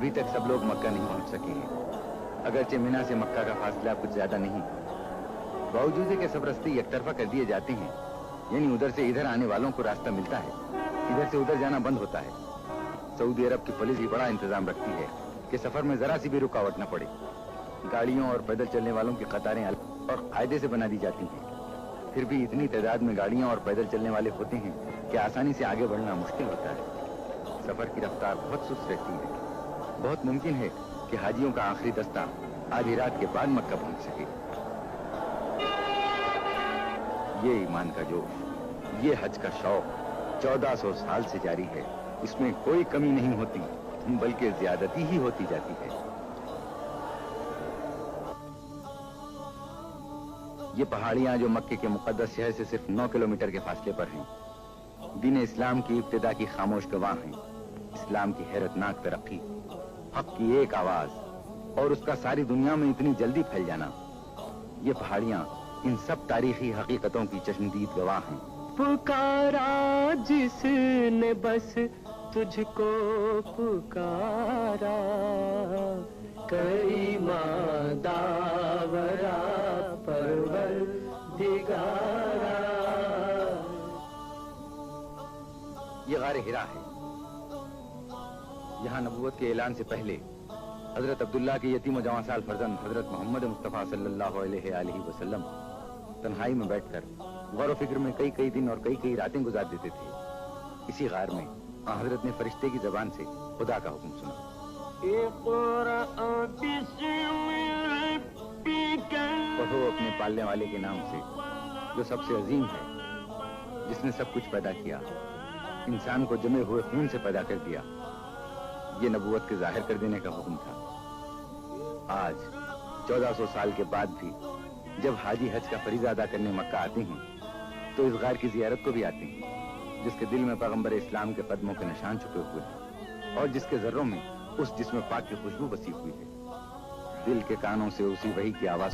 अभी तक सब लोग मक्का नहीं पहुंच सके हैं। अगरचे मिना से मक्का का फासला कुछ ज्यादा नहीं, बावजूद के सब रास्ते एक तरफा कर दिए जाते हैं, यानी उधर से इधर आने वालों को रास्ता मिलता है, इधर से उधर जाना बंद होता है। सऊदी अरब की पुलिस भी बड़ा इंतजाम रखती है कि सफर में जरा सी भी रुकावट न पड़े। गाड़ियों और पैदल चलने वालों की कतारें अलग और कायदे से बना दी जाती हैं। फिर भी इतनी तादाद में गाड़ियां और पैदल चलने वाले होते हैं कि आसानी से आगे बढ़ना मुश्किल होता है। सफर की रफ्तार बहुत सुस्त रहती है। बहुत मुमकिन है कि हाजियों का आखिरी दस्ता आधी रात के बाद मक्का पहुंच सके। ये ईमान का जोश, ये हज का शौक 1400 साल से जारी है। इसमें कोई कमी नहीं होती, बल्कि ज्यादती ही होती जाती है। ये पहाड़ियां जो मक्के के मुकद्दस शहर से सिर्फ 9 किलोमीटर के फासले पर हैं, दीन इस्लाम की इब्तिदा की खामोश गवाह हैं। इस्लाम की हैरतनाक तरक्की, हक की एक आवाज और उसका सारी दुनिया में इतनी जल्दी फैल जाना, ये पहाड़ियां इन सब तारीखी हकीकतों की चश्मदीद गवाह हैं। पुकारा जिसने बस तुझको पुकारा, करीमा दावरा परवरदिगारा। ये गार हिरा है। यहाँ नबूवत के ऐलान से पहले हजरत अब्दुल्ला के यतीम और जवां साल फर्जंद हजरत मोहम्मद मुस्तफ़ा सल्लल्लाहु अलैहि वसल्लम तन्हाई में बैठकर गौर व फिक्र में कई दिन और कई रातें गुजार देते थे। इसी गार में हजरत ने फरिश्ते की जबान से खुदा का हुक्म सुना, पढ़ो अपने पालने वाले के नाम से जो सबसे अजीम है, जिसने सब कुछ पैदा किया, इंसान को जमे हुए खून से पैदा कर दिया। ये नबूवत के जाहिर कर देने का हुक्म था। आज 1400 साल के बाद भी जब हाजी हज का फरीज़ा अदा करने मक्का आते हैं तो इस गार की जियारत को भी आते हैं, जिसके दिल में पैगंबर इस्लाम के कदमों के निशान छुपे हुए हैं और जिसके जर्रों में उस जिस्म पाक की खुशबू बसी हुई है। दिल के कानों से उसी वही की आवाज